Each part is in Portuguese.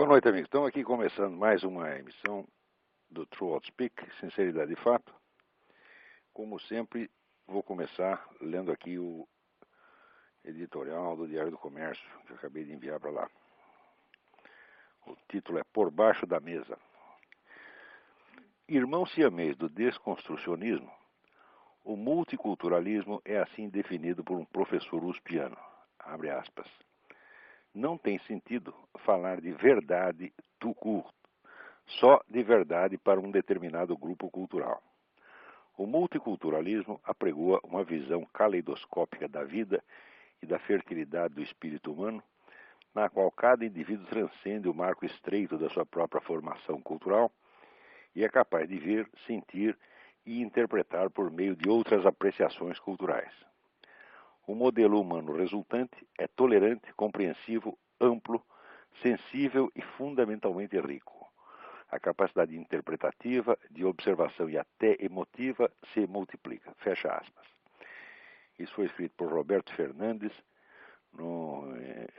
Boa noite, amigos. Estamos aqui começando mais uma emissão do True Outspeak, Sinceridade e Fato. Como sempre, vou começar lendo aqui o editorial do Diário do Comércio, que eu acabei de enviar para lá. O título é Por Baixo da Mesa. Irmão siamês do desconstrucionismo, o multiculturalismo é assim definido por um professor uspiano. Abre aspas. Não tem sentido falar de verdade tout court, só de verdade para um determinado grupo cultural. O multiculturalismo apregoa uma visão caleidoscópica da vida e da fertilidade do espírito humano, na qual cada indivíduo transcende o marco estreito da sua própria formação cultural e é capaz de ver, sentir e interpretar por meio de outras apreciações culturais. O modelo humano resultante é tolerante, compreensivo, amplo, sensível e fundamentalmente rico. A capacidade interpretativa, de observação e até emotiva se multiplica. Fecha aspas. Isso foi escrito por Roberto Fernandes no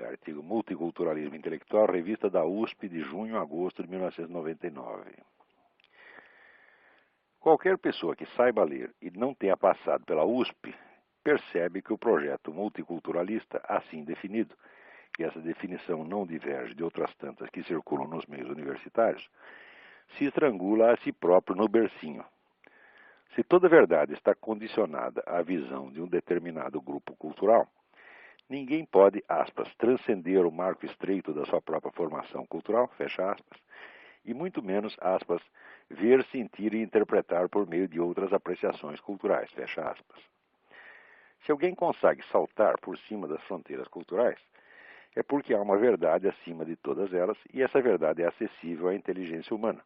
artigo Multiculturalismo Intelectual, revista da USP de junho a agosto de 1999. Qualquer pessoa que saiba ler e não tenha passado pela USP percebe que o projeto multiculturalista, assim definido, e essa definição não diverge de outras tantas que circulam nos meios universitários, se estrangula a si próprio no bercinho. Se toda verdade está condicionada à visão de um determinado grupo cultural, ninguém pode, aspas, transcender o marco estreito da sua própria formação cultural, fecha aspas, e muito menos, aspas, ver, sentir e interpretar por meio de outras apreciações culturais, fecha aspas. Se alguém consegue saltar por cima das fronteiras culturais, é porque há uma verdade acima de todas elas e essa verdade é acessível à inteligência humana.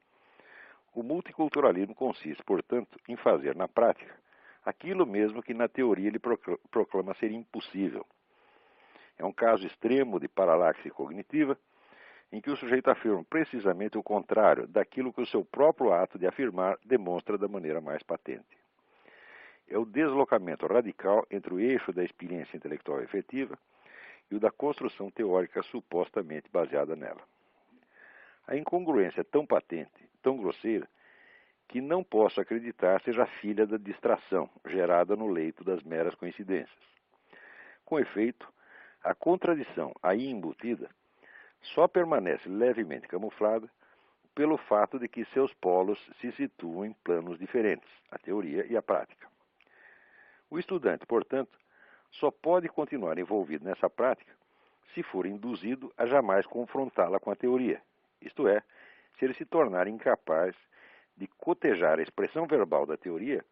O multiculturalismo consiste, portanto, em fazer na prática aquilo mesmo que na teoria ele proclama ser impossível. É um caso extremo de paralaxe cognitiva, em que o sujeito afirma precisamente o contrário daquilo que o seu próprio ato de afirmar demonstra da maneira mais patente. É o deslocamento radical entre o eixo da experiência intelectual efetiva e o da construção teórica supostamente baseada nela. A incongruência é tão patente, tão grosseira, que não posso acreditar seja filha da distração gerada no leito das meras coincidências. Com efeito, a contradição aí embutida só permanece levemente camuflada pelo fato de que seus polos se situam em planos diferentes, a teoria e a prática. O estudante, portanto, só pode continuar envolvido nessa prática se for induzido a jamais confrontá-la com a teoria, isto é, se ele se tornar incapaz de cotejar a expressão verbal da teoria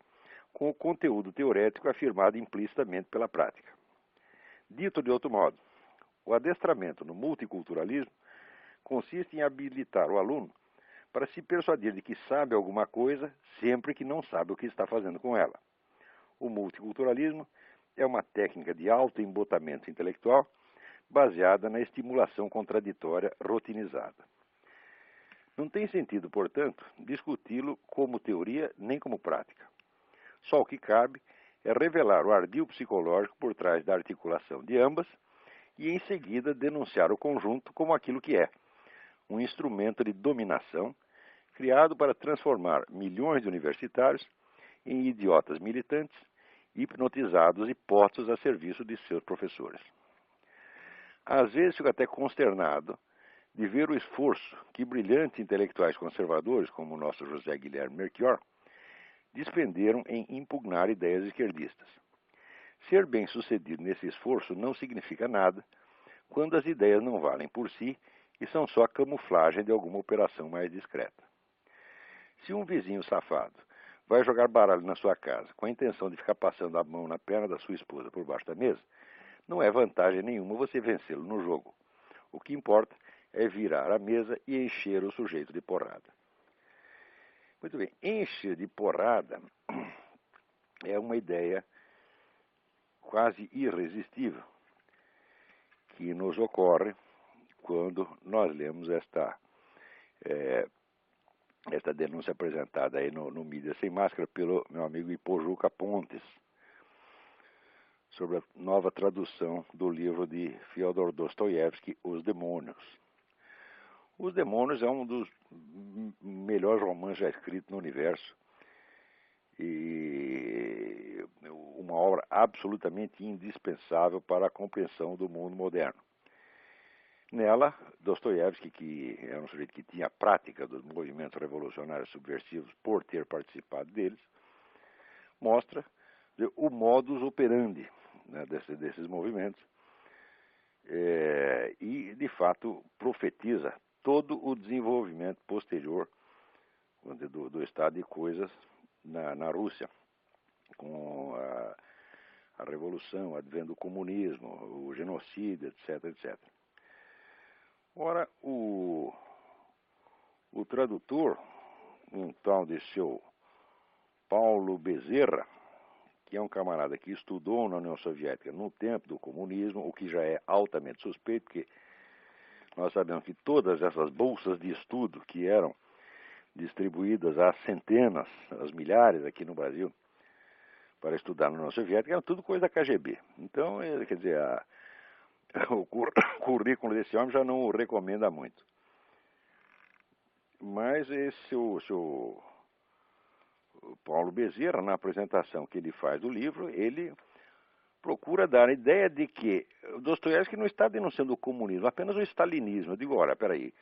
com o conteúdo teorético afirmado implicitamente pela prática. Dito de outro modo, o adestramento no multiculturalismo consiste em habilitar o aluno para se persuadir de que sabe alguma coisa sempre que não sabe o que está fazendo com ela. O multiculturalismo é uma técnica de autoembotamento intelectual baseada na estimulação contraditória rotinizada. Não tem sentido, portanto, discuti-lo como teoria nem como prática. Só o que cabe é revelar o ardil psicológico por trás da articulação de ambas e, em seguida, denunciar o conjunto como aquilo que é, um instrumento de dominação criado para transformar milhões de universitários em idiotas militantes, hipnotizados e postos a serviço de seus professores. Às vezes fico até consternado de ver o esforço que brilhantes intelectuais conservadores, como o nosso José Guilherme Melchior, despenderam em impugnar ideias esquerdistas. Ser bem-sucedido nesse esforço não significa nada quando as ideias não valem por si e são só camuflagem de alguma operação mais discreta. Se um vizinho safado vai jogar baralho na sua casa com a intenção de ficar passando a mão na perna da sua esposa por baixo da mesa, não é vantagem nenhuma você vencê-lo no jogo. O que importa é virar a mesa e encher o sujeito de porrada. Muito bem, encher de porrada é uma ideia quase irresistível que nos ocorre quando nós lemos esta denúncia apresentada aí no Mídia Sem Máscara pelo meu amigo Ipojuca Pontes, sobre a nova tradução do livro de Fyodor Dostoiévski, Os Demônios. Os Demônios é um dos melhores romances já escritos no universo. E uma obra absolutamente indispensável para a compreensão do mundo moderno. Nela, Dostoiévski, que era um sujeito que tinha a prática dos movimentos revolucionários subversivos por ter participado deles, mostra o modus operandi, né, desses movimentos e, de fato, profetiza todo o desenvolvimento posterior do estado de coisas na Rússia, com a revolução, o advento do comunismo, o genocídio, etc, etc. Ora, o tradutor, um tal de seu Paulo Bezerra, que é um camarada que estudou na União Soviética no tempo do comunismo, o que já é altamente suspeito, porque nós sabemos que todas essas bolsas de estudo que eram distribuídas às centenas, às milhares aqui no Brasil, para estudar na União Soviética, eram tudo coisa da KGB. Então, quer dizer, o currículo desse homem já não o recomenda muito. Mas esse o Paulo Bezerra, na apresentação que ele faz do livro, ele procura dar a ideia de que Dostoiévski não está denunciando o comunismo, apenas o stalinismo. Eu digo, olha, peraí,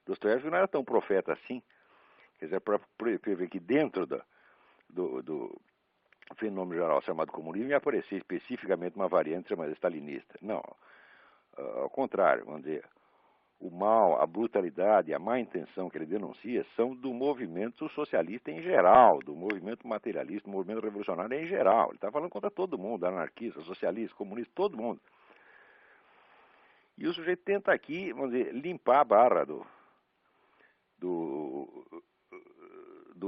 Dostoiévski não era tão profeta assim. Quer dizer, para prever que dentro do fenômeno geral chamado comunismo ia aparecer especificamente uma variante chamada stalinista. Não, ao contrário, vamos dizer, o mal, a brutalidade, a má intenção que ele denuncia são do movimento socialista em geral, do movimento materialista, do movimento revolucionário em geral. Ele está falando contra todo mundo, anarquista, socialista, comunista, todo mundo. E o sujeito tenta aqui, vamos dizer, limpar a barra do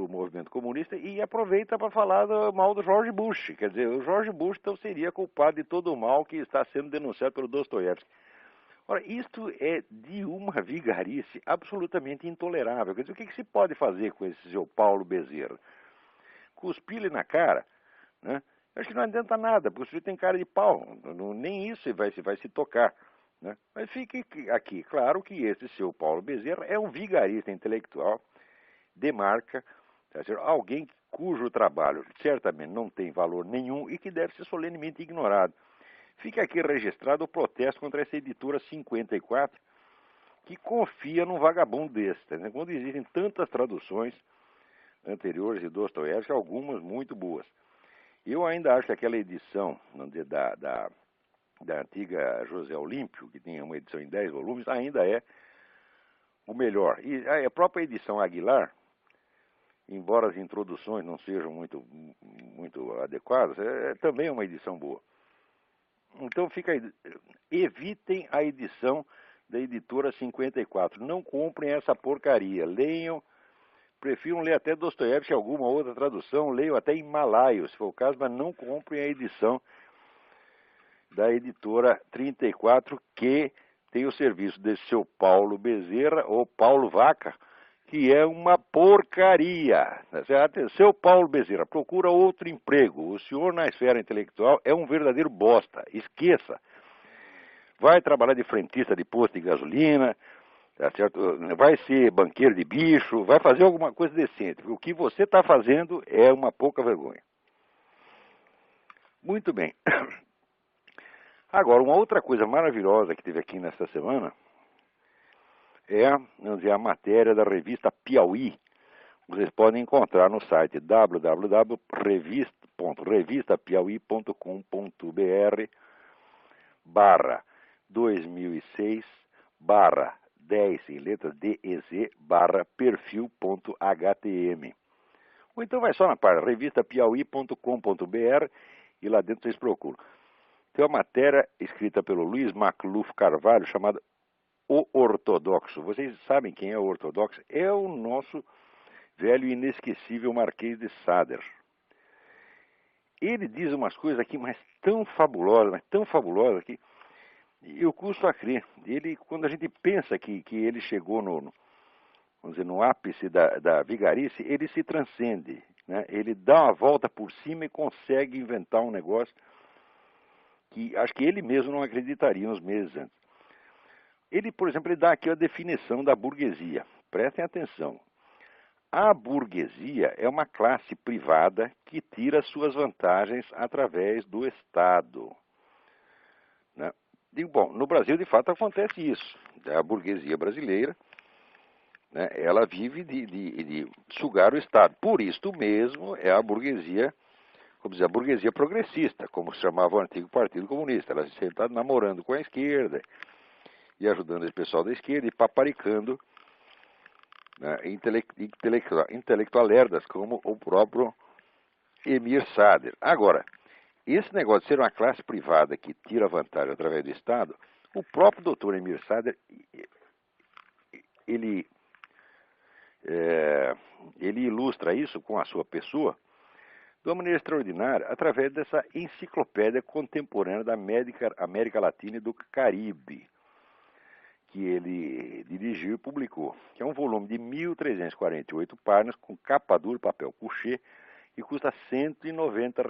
movimento comunista e aproveita para falar do mal do George Bush. Quer dizer, o George Bush então seria culpado de todo o mal que está sendo denunciado pelo Dostoiévski. Ora, isto é de uma vigarice absolutamente intolerável. Quer dizer, o que se pode fazer com esse seu Paulo Bezerra? Cuspir-lhe na cara, né? Acho que não adianta nada, porque o sujeito tem cara de pau, nem isso vai se tocar. Né? Mas fique aqui, claro que esse seu Paulo Bezerra é um vigarista intelectual de marca, alguém cujo trabalho certamente não tem valor nenhum e que deve ser solenemente ignorado. Fica aqui registrado o protesto contra essa editora 54, que confia num vagabundo desse. Né? Quando existem tantas traduções anteriores de Dostoiévski, algumas muito boas. Eu ainda acho que aquela edição da antiga José Olímpio, que tinha uma edição em 10 volumes, ainda é o melhor. E a própria edição Aguilar, embora as introduções não sejam muito adequadas, é também uma edição boa. Então evitem a edição da editora 54. Não comprem essa porcaria. Leiam, prefiram ler até Dostoiévski, alguma outra tradução, leiam até em malaio, se for o caso, mas não comprem a edição da editora 34, que tem o serviço desse seu Paulo Bezerra, ou Paulo Vaca, que é uma porcaria. Seu Paulo Bezerra, procura outro emprego. O senhor na esfera intelectual é um verdadeiro bosta. Esqueça. Vai trabalhar de frentista de posto de gasolina, tá certo? Vai ser banqueiro de bicho, vai fazer alguma coisa decente. O que você está fazendo é uma pouca vergonha. Muito bem. Agora, uma outra coisa maravilhosa que teve aqui nesta semana é, vamos dizer, a matéria da revista Piauí. Vocês podem encontrar no site www.revistapiauí.com.br/2006/10 em letras DEZ/perfil.htm. Ou então vai só na página revistapiauí.com.br e lá dentro vocês procuram. Tem uma matéria escrita pelo Luiz Macluf Carvalho chamada O Ortodoxo. Vocês sabem quem é o Ortodoxo? É o nosso velho e inesquecível Marquês de Sade. Ele diz umas coisas aqui, mas tão fabulosas que eu custo a crer. Ele, quando a gente pensa que ele chegou vamos dizer, no ápice da vigarice, ele se transcende. Né? Ele dá uma volta por cima e consegue inventar um negócio que acho que ele mesmo não acreditaria uns meses antes. Ele, por exemplo, ele dá aqui a definição da burguesia. Prestem atenção. A burguesia é uma classe privada que tira suas vantagens através do Estado, né? Digo, bom, no Brasil, de fato, acontece isso. A burguesia brasileira, né, ela vive de sugar o Estado. Por isto mesmo, é a burguesia, como dizer, a burguesia progressista, como se chamava o antigo Partido Comunista. Ela sempre está namorando com a esquerda e ajudando esse pessoal da esquerda e paparicando, né, intelectualerdas como o próprio Emir Sader. Agora, esse negócio de ser uma classe privada que tira vantagem através do Estado, o próprio doutor Emir Sader, ele ilustra isso com a sua pessoa de uma maneira extraordinária através dessa enciclopédia contemporânea da América Latina e do Caribe, que ele dirigiu e publicou, que é um volume de 1.348 páginas, com capa dura, papel couché, e custa R$ 190.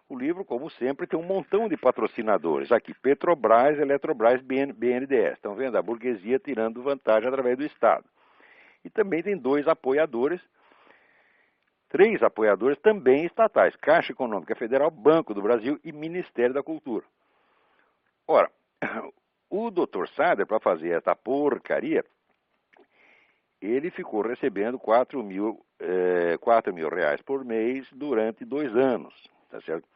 O livro, como sempre, tem um montão de patrocinadores. Aqui, Petrobras, Eletrobras, BNDES. Estão vendo? A burguesia tirando vantagem através do Estado. E também tem três apoiadores também estatais: Caixa Econômica Federal, Banco do Brasil e Ministério da Cultura. Ora, o Dr. Sader, para fazer essa porcaria, ele ficou recebendo R$ 4.000 por mês durante 2 anos, tá certo?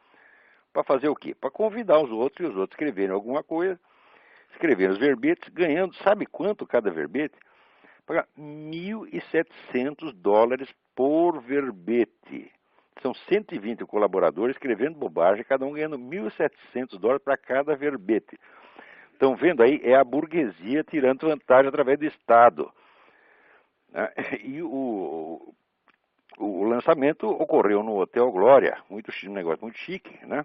Para fazer o quê? Para convidar os outros e os outros escreverem alguma coisa, escreverem os verbetes, ganhando, sabe quanto cada verbete? Pagar $1.700 por verbete. São 120 colaboradores escrevendo bobagem, cada um ganhando $1.700 para cada verbete. Estão vendo aí? É a burguesia tirando vantagem através do Estado. E o lançamento ocorreu no Hotel Glória, um negócio muito chique, né?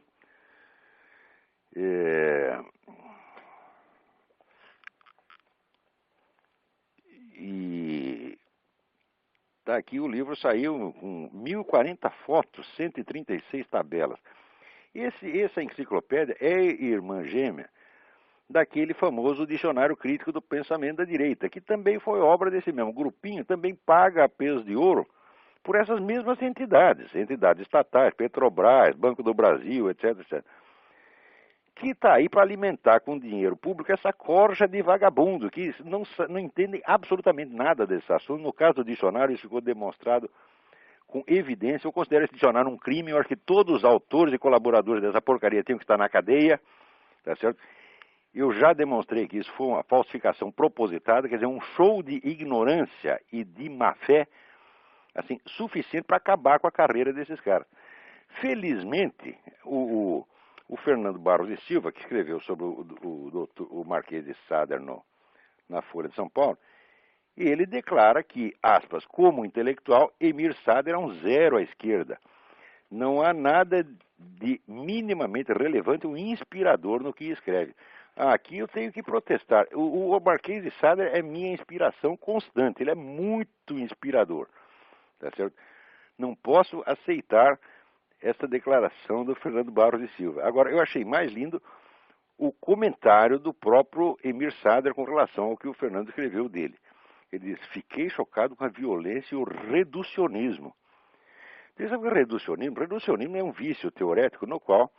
E tá aqui, o livro saiu com 1.040 fotos, 136 tabelas. Essa enciclopédia é irmã gêmea daquele famoso Dicionário Crítico do Pensamento da Direita, que também foi obra desse mesmo grupinho, também paga a peso de ouro por essas mesmas entidades estatais, Petrobras, Banco do Brasil, etc, etc, que está aí para alimentar com dinheiro público essa corja de vagabundo, que não entendem absolutamente nada desse assunto. No caso do dicionário, isso ficou demonstrado com evidência. Eu considero esse dicionário um crime. Eu acho que todos os autores e colaboradores dessa porcaria tinham que estar na cadeia, tá certo? Eu já demonstrei que isso foi uma falsificação propositada, quer dizer, um show de ignorância e de má-fé, assim, suficiente para acabar com a carreira desses caras. Felizmente, o Fernando Barros de Silva, que escreveu sobre o Marquês de Sader na Folha de São Paulo, ele declara que, aspas, como intelectual, Emir Sader é um zero à esquerda. Não há nada de minimamente relevante ou inspirador no que escreve. Aqui eu tenho que protestar. O Marquês de Sader é minha inspiração constante. Ele é muito inspirador. Tá certo? Não posso aceitar essa declaração do Fernando Barros de Silva. Agora, eu achei mais lindo o comentário do próprio Emir Sader com relação ao que o Fernando escreveu dele. Ele diz: fiquei chocado com a violência e o reducionismo. Você sabe o que é reducionismo? Reducionismo é um vício teorético no qual,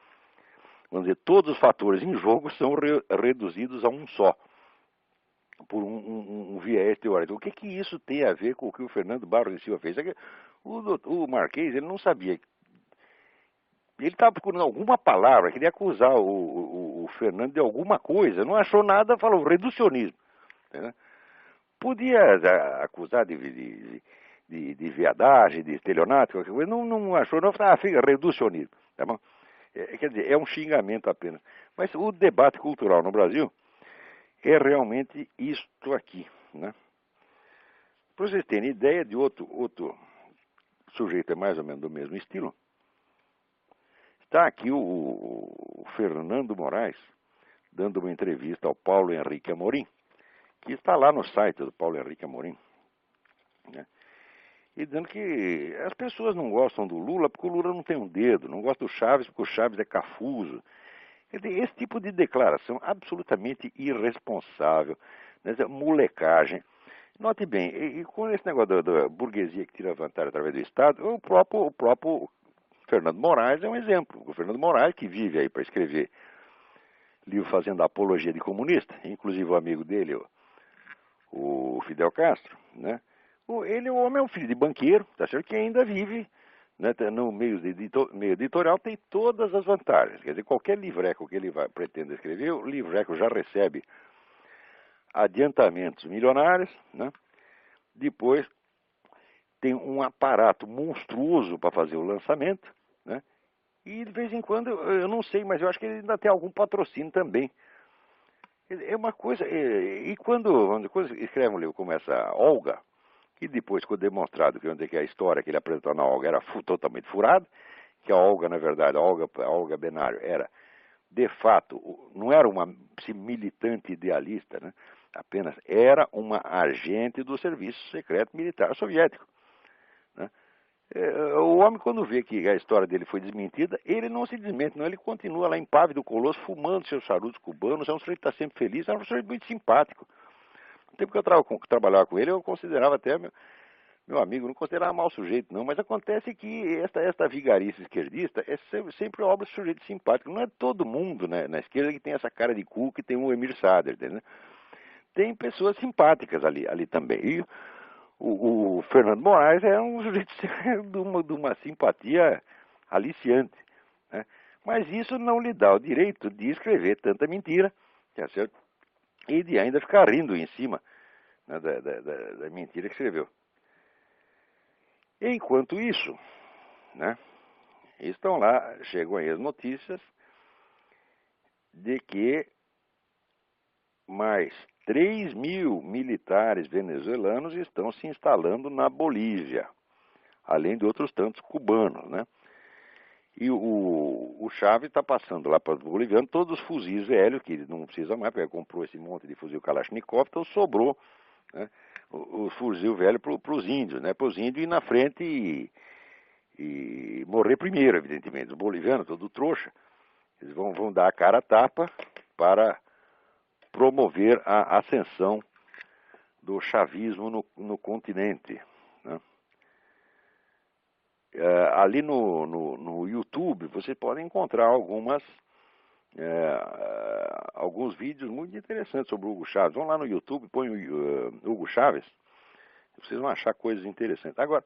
vamos dizer, todos os fatores em jogo são reduzidos a um só, por um viés teórico. O que isso tem a ver com o que o Fernando Barros de Silva fez? O Marquês, ele não sabia. Ele estava procurando alguma palavra, queria acusar o Fernando de alguma coisa, não achou nada, falou reducionismo. Né? Podia acusar de viadagem, de estelionato, qualquer coisa, não achou, não, fica reducionismo. Tá bom? Quer dizer, é um xingamento apenas. Mas o debate cultural no Brasil é realmente isto aqui. Né? Para vocês terem ideia de outro sujeito, é mais ou menos do mesmo estilo, está aqui o Fernando Moraes, dando uma entrevista ao Paulo Henrique Amorim, que está lá no site do Paulo Henrique Amorim, né? E dizendo que as pessoas não gostam do Lula porque o Lula não tem um dedo, não gostam do Chaves porque o Chaves é cafuso, Quer dizer, esse tipo de declaração absolutamente irresponsável, né, molecagem. Note bem, e com esse negócio da burguesia que tira vantagem através do Estado, o próprio Fernando Moraes é um exemplo. O Fernando Moraes, que vive aí para escrever livro fazendo apologia de comunista, inclusive o amigo dele, o Fidel Castro, né? O homem é um filho de banqueiro, tá certo? Que ainda vive, né, no meio editorial, tem todas as vantagens. Quer dizer, qualquer livreco que ele pretenda escrever, o livreco já recebe adiantamentos milionários, né? Depois tem um aparato monstruoso para fazer o lançamento, né? E de vez em quando, eu não sei, mas eu acho que ele ainda tem algum patrocínio também. É uma coisa, e quando escreve um livro como essa Olga, que depois ficou demonstrado que a história que ele apresentou na Olga era totalmente furada, que a Olga, na verdade, a Olga Benário era, de fato, não era uma militante idealista, né? Apenas era uma agente do Serviço Secreto Militar Soviético, né? O homem, quando vê que a história dele foi desmentida, ele não se desmente, não. Ele continua lá impávido, colosso, fumando seus charutos cubanos. É um sujeito que está sempre feliz, é um sujeito muito simpático. No tempo que eu trabalhava com ele, eu considerava até meu amigo, não considerava mau sujeito, não. Mas acontece que esta vigarice esquerdista é sempre obra de sujeito simpático. Não é todo mundo, né, na esquerda que tem essa cara de cu que tem o Emir Sader, né? Tem pessoas simpáticas ali também. E o Fernando Moraes é um sujeito de uma simpatia aliciante, né? Mas isso não lhe dá o direito de escrever tanta mentira, tá certo? E de ainda ficar rindo em cima, né, da mentira que escreveu. Enquanto isso, né, estão lá, chegam aí as notícias de que mais 3.000 militares venezuelanos estão se instalando na Bolívia, além de outros tantos cubanos, né? E o Chávez está passando lá para os bolivianos todos os fuzis velhos, que ele não precisa mais, porque ele comprou esse monte de fuzil Kalashnikov, então sobrou, né, o fuzil velho para os índios, né? Para os índios ir na frente e morrer primeiro, evidentemente. Os bolivianos, todo trouxa, eles vão dar a cara a tapa para promover a ascensão do chavismo no continente, né? Ali no YouTube você pode encontrar alguns vídeos muito interessantes sobre o Hugo Chávez. Vão lá no YouTube, põe o Hugo Chávez, vocês vão achar coisas interessantes. Agora,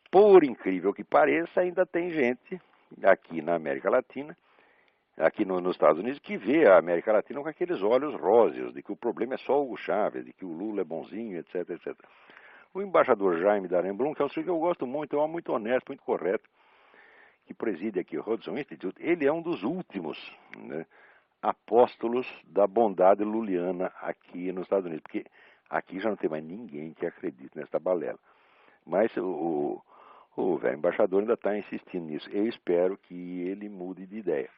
por incrível que pareça, ainda tem gente aqui na América Latina, aqui nos Estados Unidos, que vê a América Latina com aqueles olhos róseos, de que o problema é só o Hugo Chávez, de que o Lula é bonzinho, etc, etc. O embaixador Jaime Daremblum, que é um sujeito que eu gosto muito, é um homem muito honesto, muito correto, que preside aqui o Hudson Institute, ele é um dos últimos, né, apóstolos da bondade luliana aqui nos Estados Unidos, porque aqui já não tem mais ninguém que acredite nessa balela. Mas o velho embaixador ainda está insistindo nisso. Eu espero que ele mude de ideia.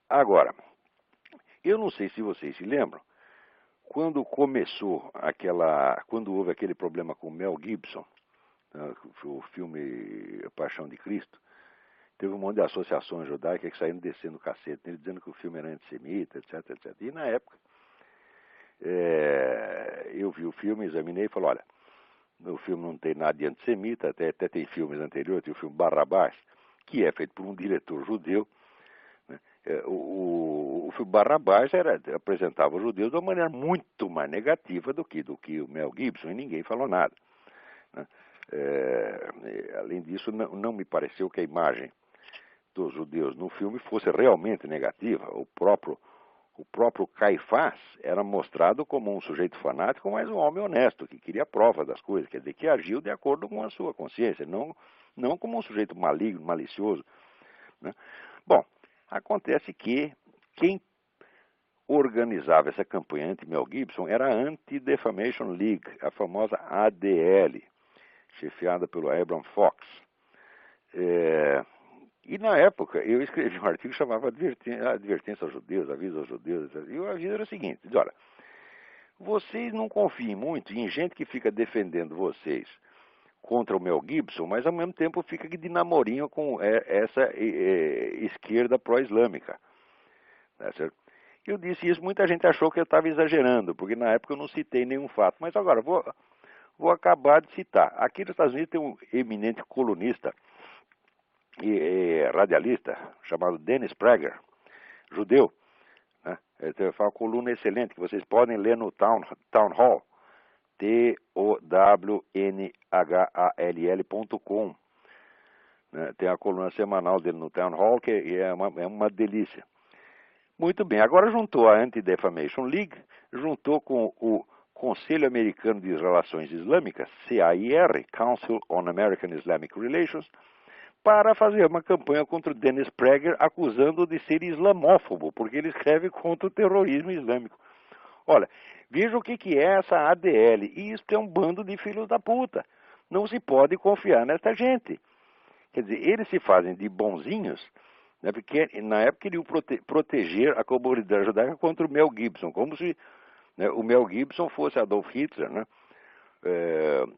Agora, eu não sei se vocês se lembram, quando houve aquele problema com o Mel Gibson, o filme A Paixão de Cristo, teve um monte de associações judaicas que saíram descendo o cacete nele, dizendo que o filme era antissemita, etc, etc. E na época, eu vi o filme, examinei e falei, olha, o filme não tem nada de antissemita, até tem filmes anteriores, tem o filme Barrabás, que é feito por um diretor judeu, né? O filme Barrabás apresentava os judeus de uma maneira muito mais negativa do que o Mel Gibson, e ninguém falou nada, né? Além disso, não me pareceu que a imagem dos judeus no filme fosse realmente negativa. O próprio Caifás era mostrado como um sujeito fanático, mas um homem honesto, que queria prova das coisas, quer dizer, que agiu de acordo com a sua consciência, não como um sujeito maligno, malicioso, né? Bom, acontece que quem organizava essa campanha anti-Mel Gibson era a Anti-Defamation League, a famosa ADL, chefiada pelo Abraham Fox. E na época eu escrevi um artigo que chamava Advertência aos Judeus, Aviso aos Judeus, e o aviso era o seguinte: olha, vocês não confiem muito em gente que fica defendendo vocês contra o Mel Gibson, mas ao mesmo tempo fica de namorinho com essa esquerda pró-islâmica. Tá certo? Eu disse isso, muita gente achou que eu estava exagerando, porque na época eu não citei nenhum fato. Mas agora, vou acabar de citar. Aqui nos Estados Unidos tem um eminente colunista e radialista chamado Dennis Prager, judeu. Né? Ele faz uma coluna excelente que vocês podem ler no Town Hall, TOWNHALL.com. Né? Tem a coluna semanal dele no Town Hall, que é uma delícia. Muito bem, agora juntou a Anti-Defamation League, juntou com o Conselho Americano de Relações Islâmicas, CAIR, Council on American Islamic Relations, para fazer uma campanha contra o Dennis Prager, acusando-o de ser islamófobo, porque ele escreve contra o terrorismo islâmico. Olha, veja o que é essa ADL. Isso é um bando de filhos da puta. Não se pode confiar nessa gente. Quer dizer, eles se fazem de bonzinhos, né, porque na época queriam proteger a comunidade judaica contra o Mel Gibson, como se, né, o Mel Gibson fosse Adolf Hitler, né,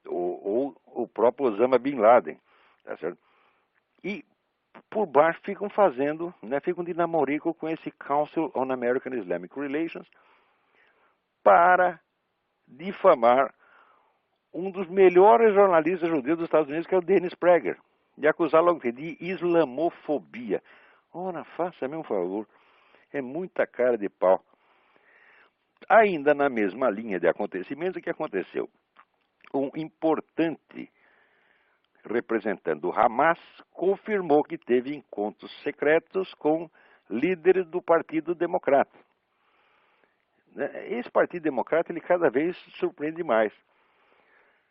ou o próprio Osama Bin Laden. Tá certo? E por baixo ficam fazendo, né, ficam de namorico com esse Council on American Islamic Relations para difamar um dos melhores jornalistas judeus dos Estados Unidos, que é o Dennis Prager, de acusar logo de islamofobia. Ora, faça-me um favor, é muita cara de pau. Ainda na mesma linha de acontecimentos, o que aconteceu? Um importante representante do Hamas confirmou que teve encontros secretos com líderes do Partido Democrata. Esse Partido Democrata, ele cada vez surpreende mais.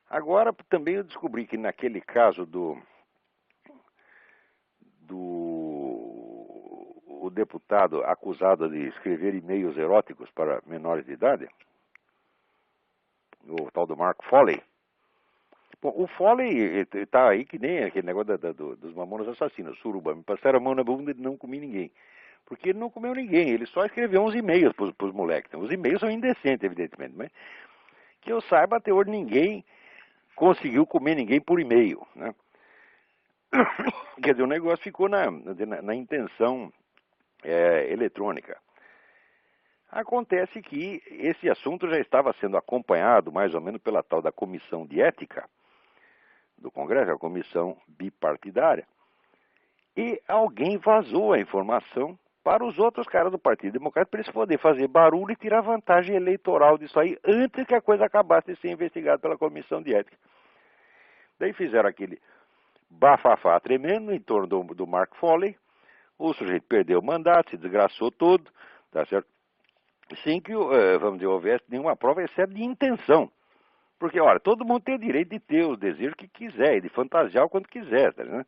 Agora, também eu descobri que naquele caso o deputado acusado de escrever e-mails eróticos para menores de idade, o tal do Mark Foley. Bom, o Foley está aí que nem aquele negócio dos mamonas assassinos, suruba. Me passaram a mão na bunda e não comi ninguém. Porque ele não comeu ninguém, ele só escreveu uns e-mails para os moleques. Os e-mails são indecentes, evidentemente, mas que eu saiba, até hoje ninguém conseguiu comer ninguém por e-mail, né? Quer dizer, o negócio ficou na intenção eletrônica. Acontece que esse assunto já estava sendo acompanhado mais ou menos pela tal da Comissão de Ética do Congresso, a comissão bipartidária, e alguém vazou a informação para os outros caras do Partido Democrata para eles poderem fazer barulho e tirar vantagem eleitoral disso aí antes que a coisa acabasse de ser investigada pela Comissão de Ética. Daí fizeram aquele bafafá tremendo em torno do Mark Foley, o sujeito perdeu o mandato, se desgraçou todo, tá certo? Sem que, vamos dizer, houvesse nenhuma prova, exceto de intenção. Porque, olha, todo mundo tem o direito de ter os desejos que quiser, e de fantasiar o quanto quiser, tá, né?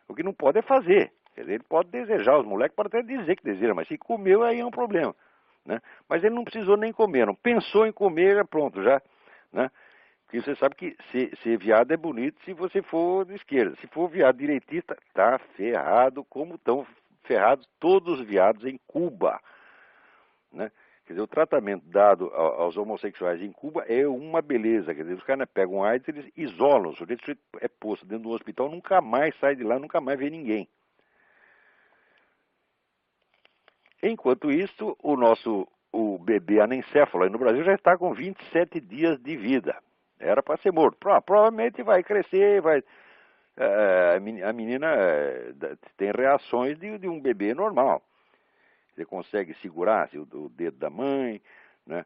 O que não pode é fazer. Quer dizer, ele pode desejar, os moleques podem até dizer que deseja, mas se comeu, aí é um problema, né? Mas ele não precisou nem comer, não pensou em comer, pronto, já, né? Porque você sabe que ser viado é bonito se você for de esquerda. Se for viado direitista, tá ferrado, como estão ferrados todos os viados em Cuba, né? Quer dizer, o tratamento dado aos homossexuais em Cuba é uma beleza. Quer dizer, os caras pegam AIDS, eles isolam. O sujeito é posto dentro do hospital, nunca mais sai de lá, nunca mais vê ninguém. Enquanto isso, o bebê anencéfalo aí no Brasil já está com 27 dias de vida. Era para ser morto. Provavelmente vai crescer, a menina tem reações de um bebê normal. Você consegue segurar o dedo da mãe, né?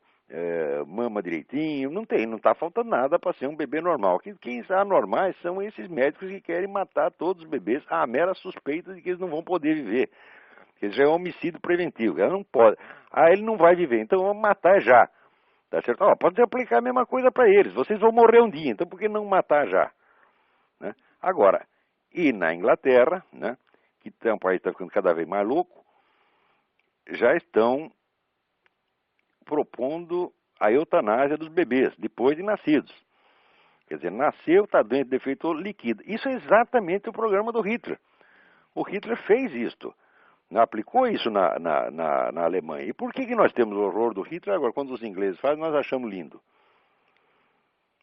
Mama direitinho, não está faltando nada para ser um bebê normal. Quem está anormais são esses médicos que querem matar todos os bebês à mera suspeita de que eles não vão poder viver. Que já é um homicídio preventivo, ela não pode. Ele não vai viver, então vamos matar já. Tá certo? Pode aplicar a mesma coisa para eles, vocês vão morrer um dia, então por que não matar já? Né? Agora, e na Inglaterra, né, que é um país que está ficando cada vez mais louco, já estão propondo a eutanásia dos bebês, depois de nascidos. Quer dizer, nasceu, está doente, defeituoso, liquida. Isso é exatamente o programa do Hitler. O Hitler fez isto, aplicou isso na Alemanha. E por que nós temos o horror do Hitler agora? Quando os ingleses fazem, nós achamos lindo.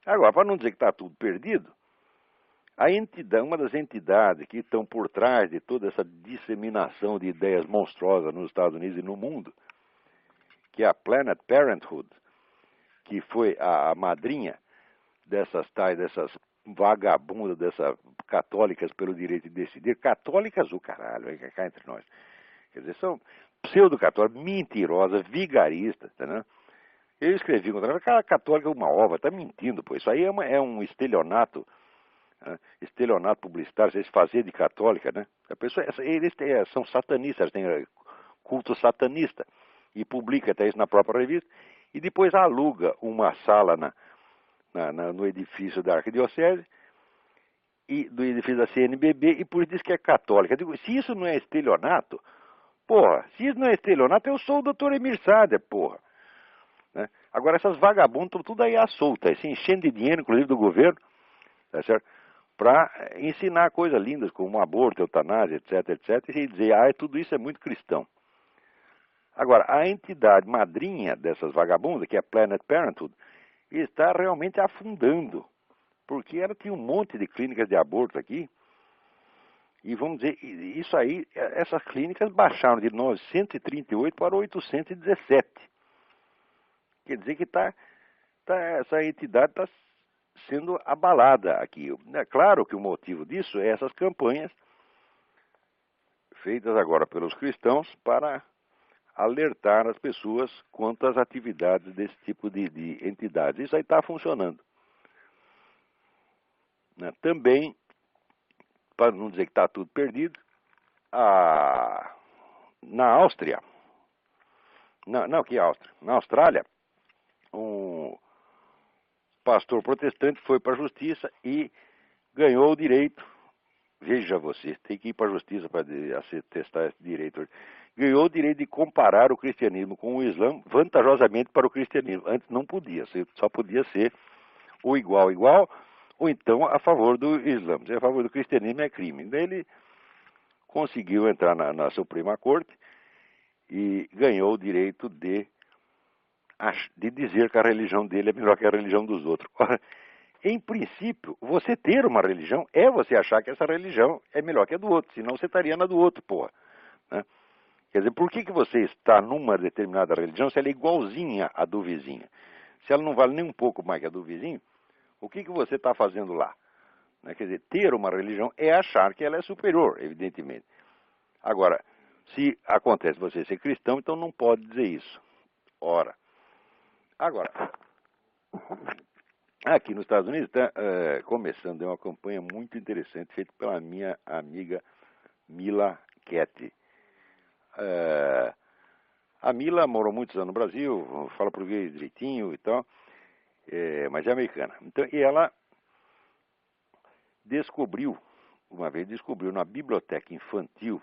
Agora, para não dizer que está tudo perdido, A entidade, uma das entidades que estão por trás de toda essa disseminação de ideias monstruosas nos Estados Unidos e no mundo, que é a Planned Parenthood, que foi a madrinha dessas vagabundas, dessas católicas pelo direito de decidir, católicas o caralho, cá entre nós. Quer dizer, são pseudo-católicas, mentirosas, vigaristas, entendeu? Eu escrevi contra ela, cara, católica é uma ova, está mentindo, pô. Isso aí é um estelionato, né? Estelionato publicitário, eles fazer de católica, né? A pessoa, eles são satanistas, têm culto satanista, e publica até isso na própria revista, e depois aluga uma sala no edifício da Arquidiocese, e do edifício da CNBB, e por isso diz que é católica. Eu digo, se isso não é estelionato, porra, se isso não é estelionato, eu sou o doutor Emir Sader, porra. Né? Agora, essas vagabundas estão tudo aí à solta, se enchendo de dinheiro, inclusive do governo, tá certo? Para ensinar coisas lindas como aborto, eutanásia, etc, etc, e dizer, tudo isso é muito cristão. Agora, a entidade madrinha dessas vagabundas, que é a Planned Parenthood, está realmente afundando, porque ela tinha um monte de clínicas de aborto aqui, e vamos dizer, isso aí, essas clínicas baixaram de 938 para 817. Quer dizer que essa entidade está sendo abalada aqui. É claro que o motivo disso é essas campanhas feitas agora pelos cristãos para alertar as pessoas quanto às atividades desse tipo de entidades. Isso aí está funcionando. Também, para não dizer que está tudo perdido, na Áustria, que Áustria? Na Austrália, um pastor protestante foi para a justiça e ganhou o direito. Veja você, tem que ir para a justiça para testar esse direito. Ganhou o direito de comparar o cristianismo com o Islã vantajosamente para o cristianismo. Antes não podia, só podia ser ou igual, ou então a favor do Islã. Se é a favor do cristianismo é crime. Daí ele conseguiu entrar na Suprema Corte e ganhou o direito de dizer que a religião dele é melhor que a religião dos outros. Ora, em princípio, você ter uma religião é você achar que essa religião é melhor que a do outro, senão você estaria na do outro, porra. Né? Quer dizer, por que você está numa determinada religião se ela é igualzinha à do vizinho? Se ela não vale nem um pouco mais que a do vizinho, o que você está fazendo lá? Né? Quer dizer, ter uma religião é achar que ela é superior, evidentemente. Agora, se acontece você ser cristão, então não pode dizer isso. Ora, agora, aqui nos Estados Unidos está começando uma campanha muito interessante feita pela minha amiga Mila Ketty. A Mila morou muitos anos no Brasil, fala português direitinho e tal, mas é americana. Então, e ela uma vez descobriu na biblioteca infantil,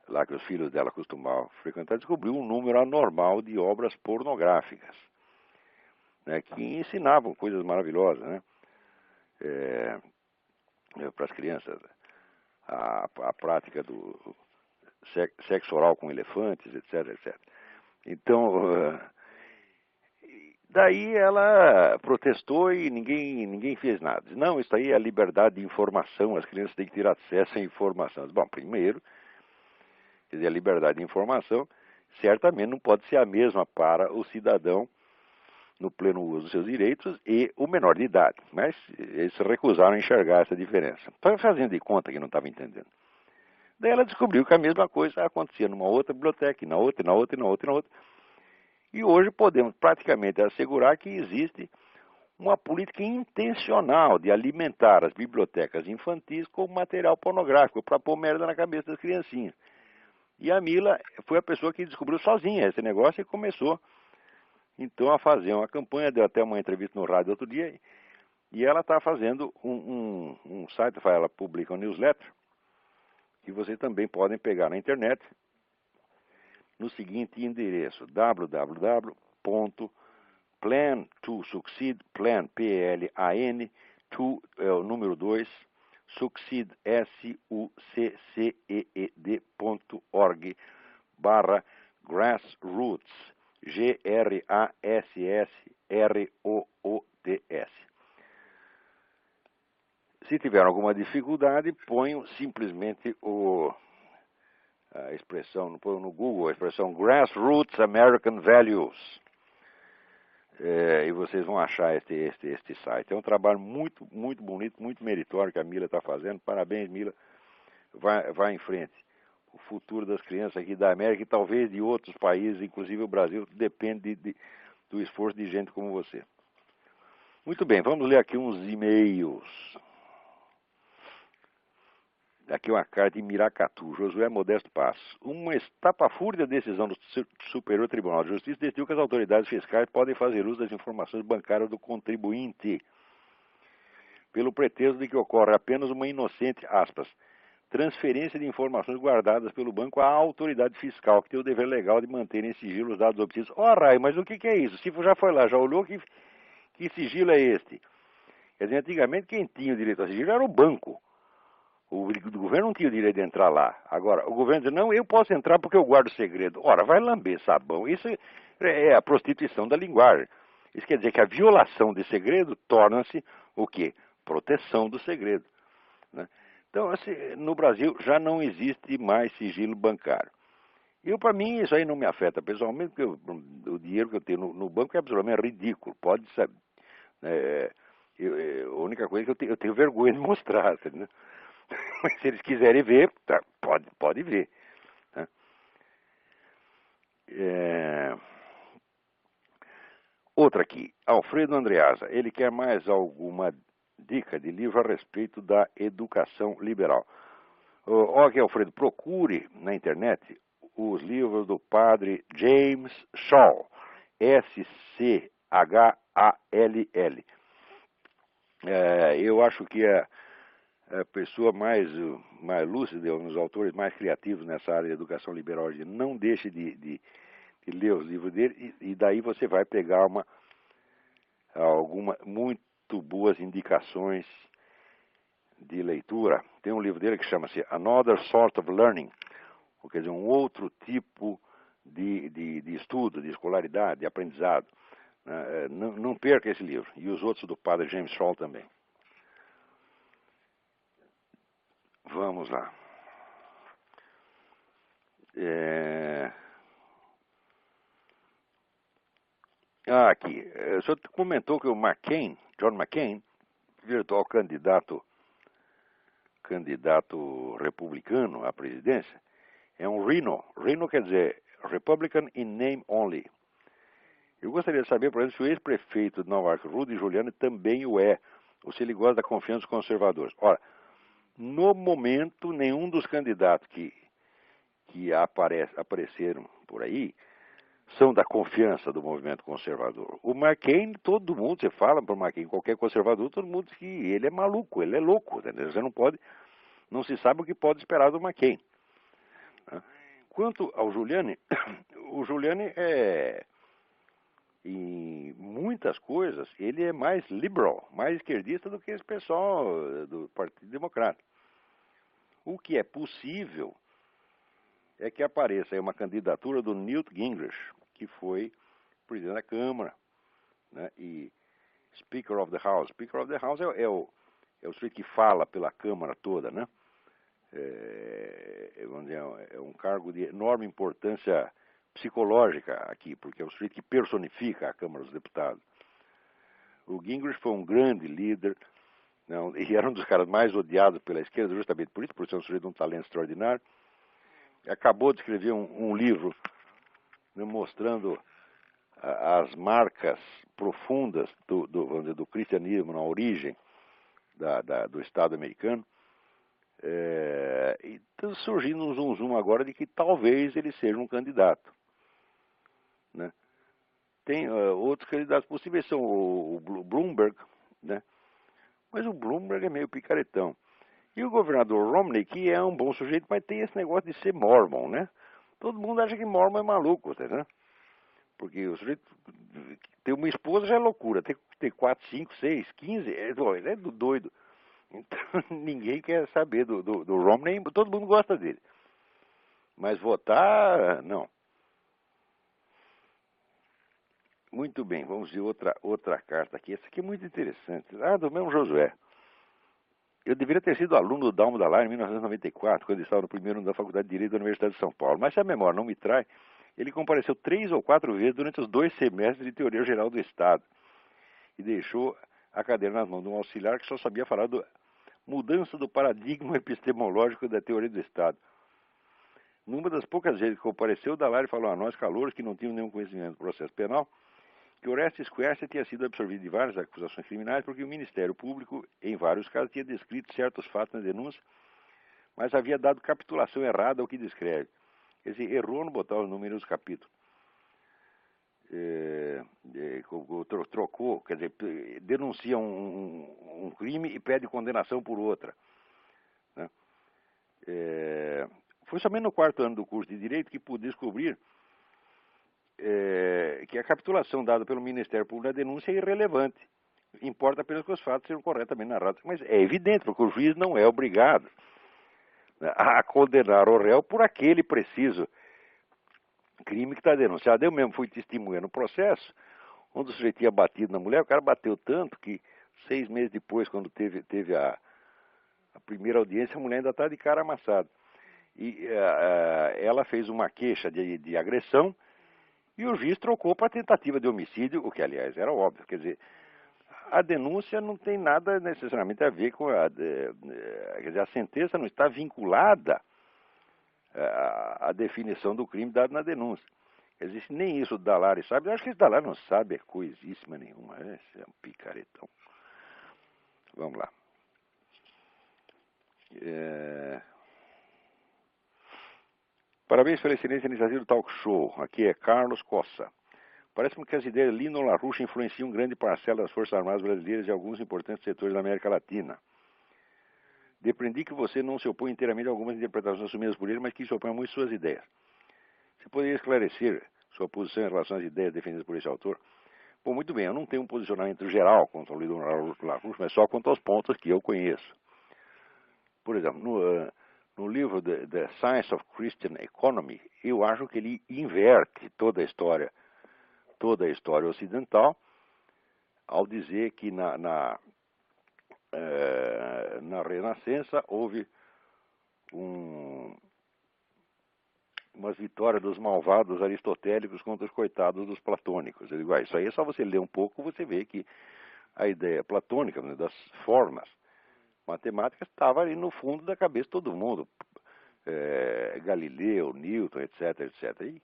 lá que os filhos dela costumavam frequentar, descobriu um número anormal de obras pornográficas, né, que ensinavam coisas maravilhosas, né, para as crianças, a prática do sexo oral com elefantes, etc, etc. Então, daí ela protestou e ninguém fez nada. Disse, não, isso aí é a liberdade de informação, as crianças têm que ter acesso à informação. Bom, primeiro, quer dizer, a liberdade de informação certamente não pode ser a mesma para o cidadão no pleno uso dos seus direitos e o menor de idade. Mas eles se recusaram a enxergar essa diferença. Estava fazendo de conta que não estava entendendo. Daí ela descobriu que a mesma coisa acontecia numa outra biblioteca, e na outra, e na outra, e na outra, e na outra. E hoje podemos praticamente assegurar que existe uma política intencional de alimentar as bibliotecas infantis com material pornográfico para pôr merda na cabeça das criancinhas. E a Mila foi a pessoa que descobriu sozinha esse negócio e começou então a fazer uma campanha, deu até uma entrevista no rádio outro dia, e ela está fazendo um site, ela publica um newsletter, que vocês também podem pegar na internet, no seguinte endereço, www.plan2succeed, plan, P-L-A-N, é o número 2, succeed, S-U-C-C-E-E-D.org, /grassroots, Grassroots. Se tiver alguma dificuldade, ponham simplesmente a expressão, põe no Google a expressão Grassroots American Values. E vocês vão achar este site. É um trabalho muito, muito bonito, muito meritório que a Mila está fazendo. Parabéns, Mila. Vai em frente. O futuro das crianças aqui da América e talvez de outros países, inclusive o Brasil, depende do esforço de gente como você. Muito bem, vamos ler aqui uns e-mails. Aqui uma carta de Miracatu, Josué Modesto Passos. Uma estapafúrdia decisão do Superior Tribunal de Justiça decidiu que as autoridades fiscais podem fazer uso das informações bancárias do contribuinte, pelo pretexto de que ocorre apenas uma inocente, aspas, transferência de informações guardadas pelo banco à autoridade fiscal, que tem o dever legal de manter em sigilo os dados obtidos. Ora, mas o que é isso? Se já foi lá, já olhou, que sigilo é este? Quer dizer, antigamente quem tinha o direito a sigilo era o banco. O governo não tinha o direito de entrar lá. Agora, o governo diz, não, eu posso entrar porque eu guardo segredo. Ora, vai lamber sabão. Isso é a prostituição da linguagem. Isso quer dizer que a violação de segredo torna-se o quê? Proteção do segredo. Né? Então, assim, no Brasil já não existe mais sigilo bancário. Para mim, isso aí não me afeta pessoalmente, porque o dinheiro que eu tenho no banco é absolutamente ridículo. Pode saber. A única coisa é que eu tenho vergonha de mostrar. Né? Mas se eles quiserem ver, tá, pode ver. Tá? Outra aqui, Alfredo Andreasa. Ele quer mais alguma dica de livro a respeito da educação liberal. Aqui, Alfredo, procure na internet os livros do padre James Schall, S-C-H-A-L-L. Eu acho que a pessoa mais lúcida, um dos autores mais criativos nessa área de educação liberal, não deixe de ler os livros dele, e daí você vai pegar algumas muito boas indicações de leitura. Tem um livro dele que chama-se Another Sort of Learning, quer dizer, um outro tipo de estudo, de escolaridade, de aprendizado. Não perca esse livro, e os outros do padre James Schall também. Vamos lá. Aqui. O senhor comentou que o John McCain, virtual candidato republicano à presidência, é um Rhino. Rhino quer dizer Republican in name only. Eu gostaria de saber, por exemplo, se o ex-prefeito de Nova York, Rudy Giuliani, também o é, ou se ele gosta da confiança dos conservadores. Ora, no momento, nenhum dos candidatos que apareceram por aí são da confiança do movimento conservador. O McCain, todo mundo, você fala para o McCain, qualquer conservador, todo mundo diz que ele é maluco, ele é louco. Entendeu? Você não se sabe o que pode esperar do McCain. Quanto ao Giuliani, o Giuliani em muitas coisas, ele é mais liberal, mais esquerdista do que esse pessoal do Partido Democrata. O que é possível é que apareça aí uma candidatura do Newt Gingrich, que foi presidente da Câmara, né, e Speaker of the House. Speaker of the House é o sujeito que fala pela Câmara toda, né? É um cargo de enorme importância psicológica aqui, porque é o sujeito que personifica a Câmara dos Deputados. O Gingrich foi um grande líder, não, e era um dos caras mais odiados pela esquerda, justamente por isso, por ser um sujeito de um talento extraordinário. Acabou de escrever um livro, né, mostrando as marcas profundas do cristianismo na origem do Estado americano. E está surgindo um zum agora de que talvez ele seja um candidato. Né? Tem outros candidatos possíveis, são o Bloomberg, né? Mas o Bloomberg é meio picaretão. E o governador Romney, que é um bom sujeito, mas tem esse negócio de ser mormon, né? Todo mundo acha que mormon é maluco, né? Porque o sujeito ter uma esposa já é loucura, ter 4, 5, 6, 15, ele é doido. Então ninguém quer saber do Romney, todo mundo gosta dele. Mas votar, não. Muito bem, vamos ver outra carta aqui. Essa aqui é muito interessante. Do mesmo Josué. Eu deveria ter sido aluno do Dalmo Dallar em 1994, quando ele estava no primeiro ano da Faculdade de Direito da Universidade de São Paulo. Mas se a memória não me trai, ele compareceu 3 ou 4 vezes durante os 2 semestres de Teoria Geral do Estado e deixou a cadeira nas mãos de um auxiliar que só sabia falar da mudança do paradigma epistemológico da teoria do Estado. Numa das poucas vezes que compareceu, o Dallar falou a nós, calouros, que não tínhamos nenhum conhecimento do processo penal, que Orestes Quercia tinha sido absorvido de várias acusações criminais porque o Ministério Público, em vários casos, tinha descrito certos fatos na denúncia, mas havia dado capitulação errada ao que descreve. Quer dizer, errou no botar os números dos capítulos. Trocou, quer dizer, denuncia um crime e pede condenação por outra. Né? Foi somente no 4º ano do curso de Direito que pude descobrir que a capitulação dada pelo Ministério Público na denúncia é irrelevante. Importa apenas que os fatos sejam corretamente narrados. Mas é evidente, porque o juiz não é obrigado, né, a condenar o réu por aquele preciso crime que está denunciado. Eu mesmo fui testemunha no processo, onde o sujeito tinha batido na mulher, o cara bateu tanto que 6 meses depois, quando teve a primeira audiência, a mulher ainda está de cara amassada. E ela fez uma queixa de agressão, e o juiz trocou para tentativa de homicídio, o que, aliás, era óbvio. Quer dizer, a denúncia não tem nada necessariamente a ver com quer dizer, a sentença não está vinculada à definição do crime dado na denúncia. Quer dizer, nem isso o Dallar sabe. Eu acho que esse Dallar não sabe coisíssima nenhuma. Esse é um picaretão. Vamos lá. Parabéns pela excelente iniciativa do Talk Show. Aqui é Carlos Cossa. Parece-me que as ideias de Lino LaRouche influenciam grande parcela das Forças Armadas brasileiras e alguns importantes setores da América Latina. Depreendi que você não se opõe inteiramente a algumas interpretações assumidas por ele, mas que se opõe a muitas suas ideias. Você poderia esclarecer sua posição em relação às ideias defendidas por esse autor? Bom, muito bem, eu não tenho um posicionamento geral contra o Lino LaRouche, mas só quanto aos pontos que eu conheço. Por exemplo, no livro The Science of Christian Economy, eu acho que ele inverte toda a história ocidental, ao dizer que na Renascença houve umas vitórias dos malvados aristotélicos contra os coitados dos platônicos. Eu digo, isso aí é só você ler um pouco, você vê que a ideia platônica, né, das formas matemáticas estava ali no fundo da cabeça de todo mundo. Galileu, Newton, etc, etc. E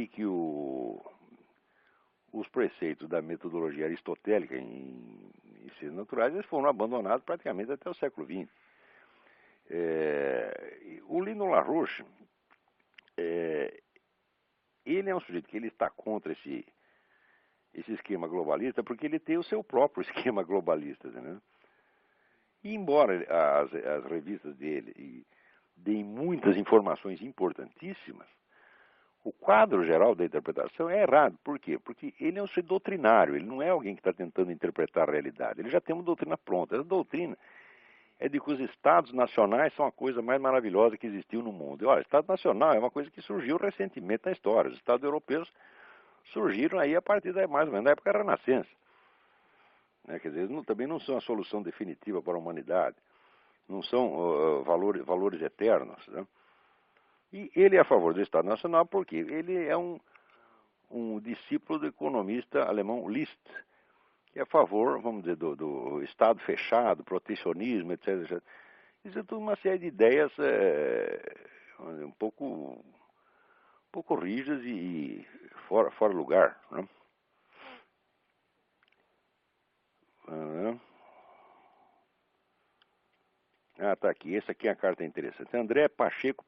que os preceitos da metodologia aristotélica em ciências naturais eles foram abandonados praticamente até o século XX. O Lino LaRouche, ele é um sujeito que ele está contra esse esquema globalista porque ele tem o seu próprio esquema globalista, né? E embora as revistas dele deem muitas informações importantíssimas, o quadro geral da interpretação é errado. Por quê? Porque ele é um sujeito doutrinário, ele não é alguém que está tentando interpretar a realidade. Ele já tem uma doutrina pronta. Essa doutrina é de que os estados nacionais são a coisa mais maravilhosa que existiu no mundo. E, olha, Estado nacional é uma coisa que surgiu recentemente na história. Os estados europeus surgiram aí a partir mais ou menos da época da Renascença. Quer dizer, eles também não são a solução definitiva para a humanidade. Não são valores eternos, né? E ele é a favor do Estado Nacional porque ele é um discípulo do economista alemão Liszt, que é a favor, vamos dizer, do Estado fechado, protecionismo, etc, etc. Isso é tudo uma série de ideias um pouco rígidas e fora lugar, né? Tá aqui. Essa aqui é a carta interessante. André Pacheco.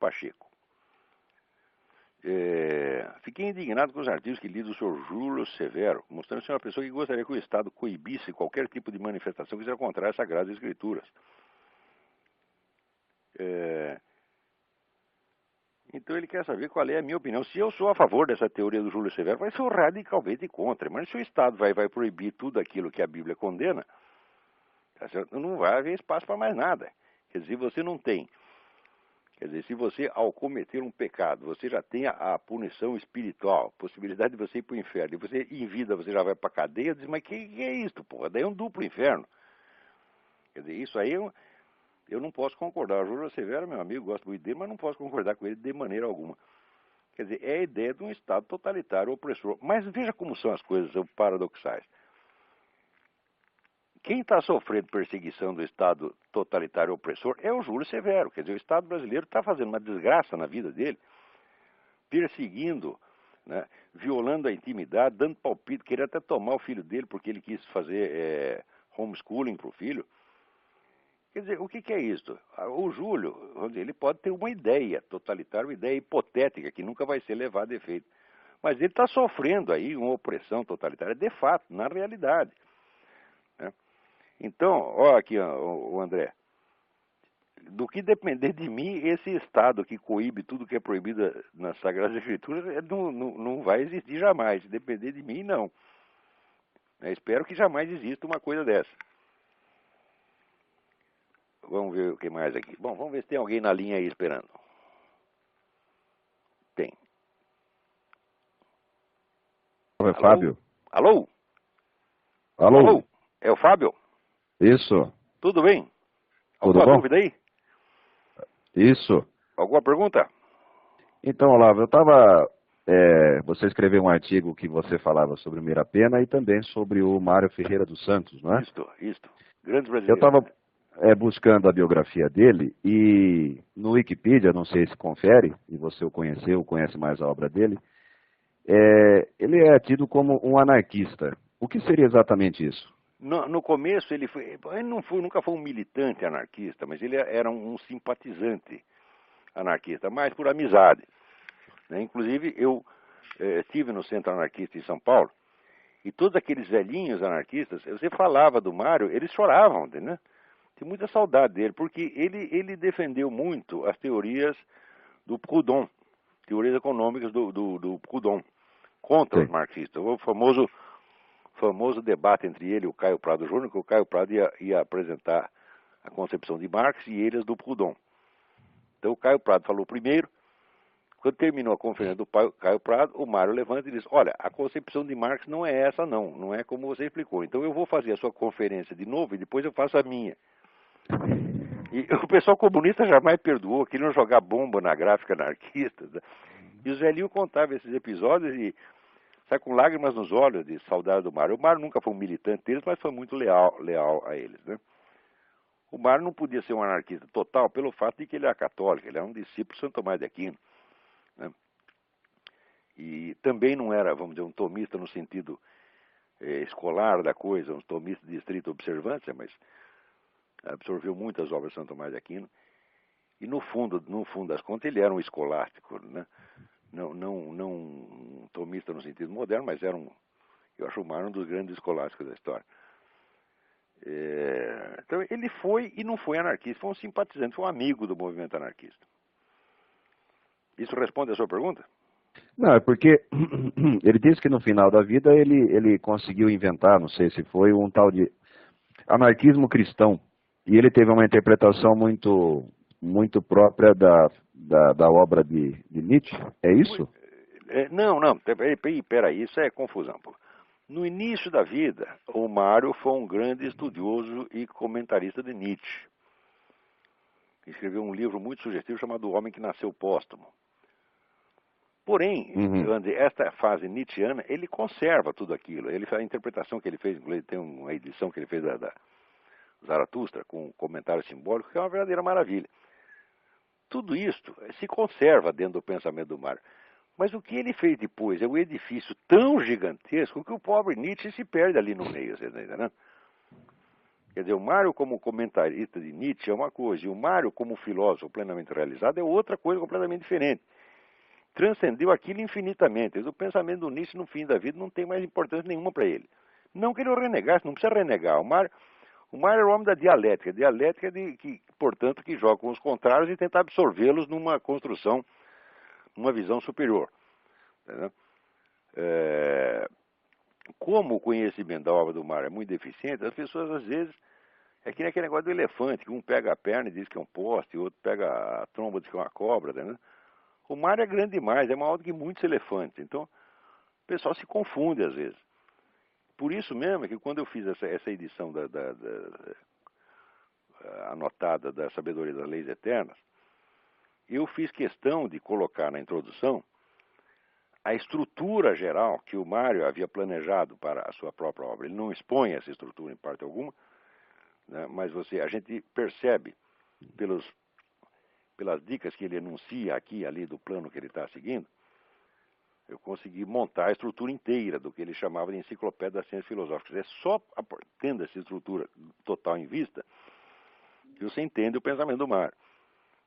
Fiquei indignado com os artigos que li do Sr. Júlio Severo, mostrando ser uma pessoa que gostaria que o Estado coibisse qualquer tipo de manifestação que seja contrária às Sagradas Escrituras. Então ele quer saber qual é a minha opinião. Se eu sou a favor dessa teoria do Júlio Severo, vai ser radicalmente contra. Mas se o Estado vai proibir tudo aquilo que a Bíblia condena, tá certo? Não vai haver espaço para mais nada. Quer dizer, você não tem. Quer dizer, se você, ao cometer um pecado, você já tem a punição espiritual, possibilidade de você ir para o inferno, e você, em vida, você já vai para a cadeia, diz, mas que é isso, porra? Daí é um duplo inferno. Quer dizer, isso aí eu não posso concordar. O Júlio Severo, meu amigo, gosto muito dele, mas não posso concordar com ele de maneira alguma. Quer dizer, é a ideia de um Estado totalitário opressor. Mas veja como são as coisas paradoxais. Quem está sofrendo perseguição do Estado totalitário opressor é o Júlio Severo. Quer dizer, o Estado brasileiro está fazendo uma desgraça na vida dele, perseguindo, né, violando a intimidade, dando palpite, queria até tomar o filho dele porque ele quis fazer homeschooling para o filho. Quer dizer, o que é isso? O Júlio, vamos dizer, ele pode ter uma ideia totalitária, uma ideia hipotética, que nunca vai ser levada a efeito. Mas ele está sofrendo aí uma opressão totalitária, de fato, na realidade. Né? Então, ó aqui, ó, o André, do que depender de mim, esse Estado que coíbe tudo que é proibido nas Sagradas Escrituras não vai existir jamais. Se depender de mim, não. Eu espero que jamais exista uma coisa dessa. Vamos ver o que mais aqui. Bom, vamos ver se tem alguém na linha aí esperando. Tem. É Fábio. Alô? Alô? Alô? É o Fábio? Isso. Tudo bem? Tudo Alguma bom? dúvida aí? Isso. Alguma pergunta? Então, Olavo, eu estava... você escreveu um artigo que você falava sobre o Mirapena e também sobre o Mário Ferreira dos Santos, não é? Isto. Grandes Eu brasileiros. estava buscando a biografia dele e no Wikipedia, não sei se confere, e você o conheceu, conhece mais a obra dele, ele é tido como um anarquista. O que seria exatamente isso? No começo ele nunca foi um militante anarquista, mas ele era um simpatizante anarquista, mais por amizade. Né? Inclusive eu estive no Centro Anarquista em São Paulo e todos aqueles velhinhos anarquistas, você falava do Mário, eles choravam, né? Tem muita saudade dele, porque ele defendeu muito as teorias do Proudhon, teorias econômicas do Proudhon, contra os Sim. marxistas. O famoso debate entre ele e o Caio Prado Júnior, que o Caio Prado ia apresentar a concepção de Marx e eles do Proudhon. Então o Caio Prado falou primeiro. Quando terminou a conferência do Caio Prado, o Mário levanta e diz: olha, a concepção de Marx não é essa não é como você explicou. Então eu vou fazer a sua conferência de novo e depois eu faço a minha. E o pessoal comunista jamais perdoou, queriam jogar bomba na gráfica anarquista. Né? E o Zelinho contava esses episódios e sai com lágrimas nos olhos de saudade do Mário. O Mário nunca foi um militante deles, mas foi muito leal a eles. Né? O Mário não podia ser um anarquista total pelo fato de que ele era católico, ele era um discípulo de Santo Tomás de Aquino. Né? E também não era, vamos dizer, um tomista no sentido escolar da coisa, um tomista de estrita observância, mas absorveu muitas obras de Santo Tomás de Aquino. E no fundo das contas, ele era um escolástico, né? Não um tomista no sentido moderno, mas era eu acho o Mário um dos grandes escolásticos da história. Então ele foi e não foi anarquista, foi um simpatizante, foi um amigo do movimento anarquista. Isso responde a sua pergunta? Não, é porque ele disse que no final da vida ele conseguiu inventar, não sei se foi, um tal de anarquismo cristão. E ele teve uma interpretação muito própria da obra de Nietzsche, é isso? Não, peraí, isso é confusão. Pô. No início da vida, o Mário foi um grande estudioso e comentarista de Nietzsche. Escreveu um livro muito sugestivo chamado O Homem que Nasceu Póstumo. Porém, esta fase nietzschiana, ele conserva tudo aquilo. A interpretação que ele fez, tem uma edição que ele fez da Zaratustra, com um comentário simbólico, que é uma verdadeira maravilha. Tudo isso se conserva dentro do pensamento do Mário. Mas o que ele fez depois é um edifício tão gigantesco que o pobre Nietzsche se perde ali no meio, você está entendendo? Quer dizer, o Mário como comentarista de Nietzsche é uma coisa, e o Mário como filósofo plenamente realizado é outra coisa completamente diferente. Transcendeu aquilo infinitamente. O pensamento do Nietzsche no fim da vida não tem mais importância nenhuma para ele. Não que ele o renegasse, não precisa renegar. O Mário era o homem da dialética. Dialética portanto, que joga com os contrários e tenta absorvê-los numa construção, numa visão superior. Entendeu? Como o conhecimento da obra do Mário é muito deficiente, as pessoas às vezes é que nem aquele negócio do elefante, que um pega a perna e diz que é um poste, e outro pega a tromba e diz que é uma cobra, né? O Mário é grande demais, é maior do que muitos elefantes. Então, o pessoal se confunde às vezes. Por isso mesmo é que quando eu fiz essa edição anotada da Sabedoria das Leis Eternas, eu fiz questão de colocar na introdução a estrutura geral que o Mário havia planejado para a sua própria obra. Ele não expõe essa estrutura em parte alguma, né, mas a gente percebe pelas dicas que ele enuncia aqui e ali do plano que ele está seguindo, eu consegui montar a estrutura inteira do que ele chamava de enciclopédia das ciências filosóficas. É só tendo essa estrutura total em vista que você entende o pensamento do Mário.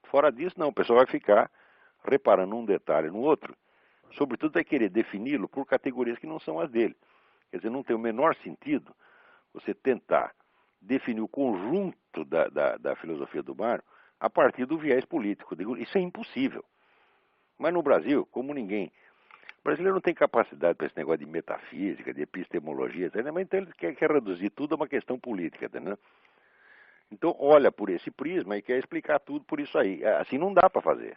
Fora disso, não, o pessoal vai ficar reparando um detalhe no outro, sobretudo vai querer defini-lo por categorias que não são as dele. Quer dizer, não tem o menor sentido você tentar definir o conjunto da filosofia do Mário a partir do viés político. Isso é impossível. Mas no Brasil, como ninguém... O brasileiro não tem capacidade para esse negócio de metafísica, de epistemologia, etc. Mas então ele quer reduzir tudo a uma questão política, entendeu? Então olha por esse prisma e quer explicar tudo por isso aí. Assim não dá para fazer.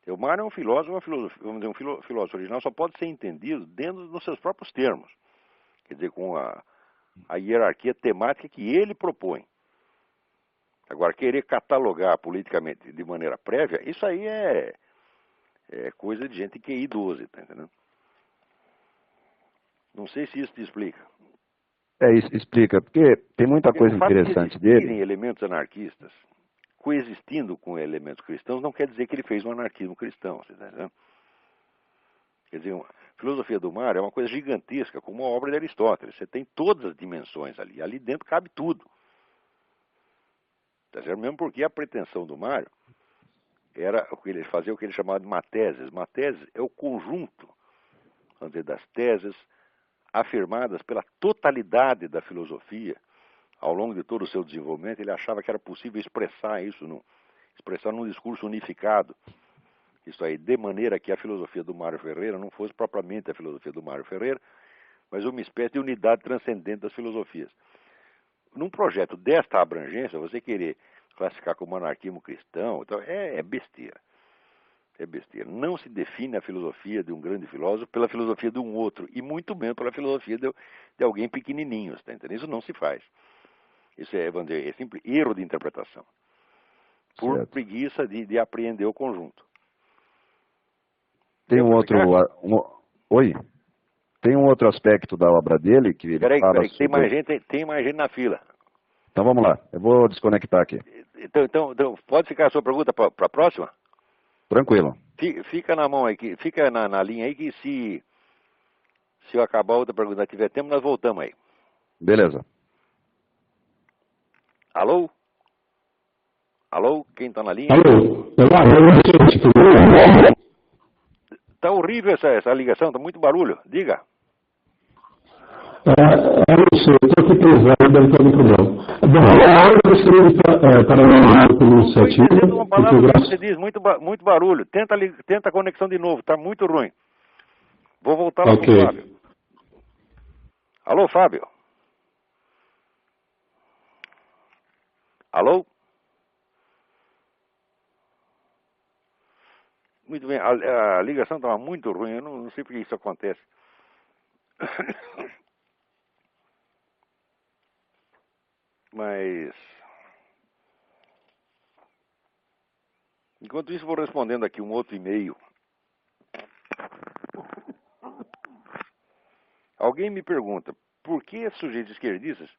O Mário é um filósofo, vamos dizer, um filósofo original só pode ser entendido dentro dos seus próprios termos. Quer dizer, com a hierarquia temática que ele propõe. Agora, querer catalogar politicamente de maneira prévia, isso aí é coisa de gente que é idosa, tá entendendo? Não sei se isso te explica. Isso explica, porque tem muita coisa interessante dele. Existirem elementos anarquistas coexistindo com elementos cristãos não quer dizer que ele fez um anarquismo cristão, você tá entendendo? Quer dizer, a filosofia do Mário é uma coisa gigantesca, como a obra de Aristóteles. Você tem todas as dimensões ali. Ali dentro cabe tudo. Tá certo? Mesmo porque a pretensão do Mário era fazer o que ele chamava de mateses. Mateses é o conjunto, vamos dizer, das teses afirmadas pela totalidade da filosofia ao longo de todo o seu desenvolvimento. Ele achava que era possível expressar isso, expressar num discurso unificado. Isso aí, de maneira que a filosofia do Mário Ferreira não fosse propriamente a filosofia do Mário Ferreira, mas uma espécie de unidade transcendente das filosofias. Num projeto desta abrangência, você querer classificar como anarquismo cristão, então, é besteira. É besteira. Não se define a filosofia de um grande filósofo pela filosofia de um outro, e muito menos pela filosofia de alguém pequenininho, tá entendendo? Isso não se faz. Isso vamos dizer, é simples erro de interpretação. Por certo. Preguiça de apreender o conjunto. Tem um outro... Oi? Tem um outro aspecto da obra dele que ele peraí, fala sobre... tem mais gente na fila. Então vamos lá, eu vou desconectar aqui. Então pode ficar a sua pergunta para a próxima? Tranquilo. Fica na mão aí, fica na linha aí que se eu acabar a outra pergunta e tiver tempo, nós voltamos aí. Beleza. Alô? Alô? Quem está na linha? Alô? Tá horrível essa ligação, tá muito barulho. Diga. Eu não sei, eu estou aqui pesado, deve estar no problema. Bom, eu gostaria de parabenizar pela iniciativa. Uma palavra que você diz, muito barulho. Tenta a conexão de novo, tá muito ruim. Vou voltar lá com o Fábio. Alô, Fábio? Alô? Muito bem, a ligação estava muito ruim, eu não sei por que isso acontece. Mas, enquanto isso, vou respondendo aqui um outro e-mail. Alguém me pergunta, por que sujeitos esquerdistas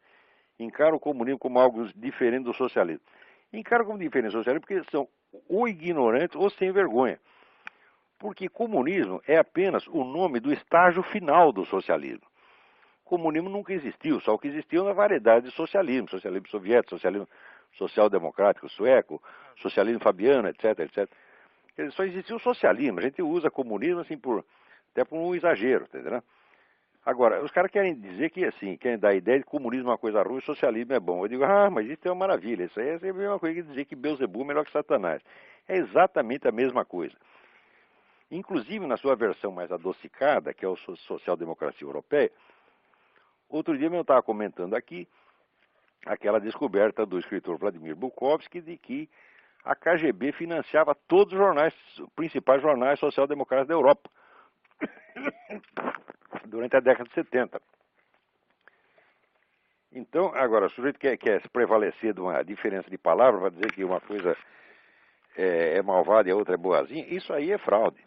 encaram o comunismo como algo diferente do socialismo? Encaram como diferente do socialismo porque são ou ignorantes ou sem vergonha. Porque comunismo é apenas o nome do estágio final do socialismo. Comunismo nunca existiu, só o que existiu na variedade de socialismo. Socialismo soviético, socialismo social-democrático sueco, socialismo fabiano, etc, etc. Quer dizer, só existiu o socialismo. A gente usa comunismo assim até por um exagero, entendeu? Agora, os caras querem dizer que assim, querem dar a ideia de que comunismo é uma coisa ruim e socialismo é bom. Eu digo, mas isso é uma maravilha. Isso aí é a mesma coisa que dizer que Beelzebub é melhor que Satanás. É exatamente a mesma coisa. Inclusive, na sua versão mais adocicada, que é a social-democracia europeia, outro dia eu estava comentando aqui aquela descoberta do escritor Vladimir Bukovsky de que a KGB financiava todos os principais jornais social-democratas da Europa durante a década de 70. Então, agora, o sujeito quer se prevalecer de uma diferença de palavra para dizer que uma coisa é malvada e a outra é boazinha, isso aí é fraude.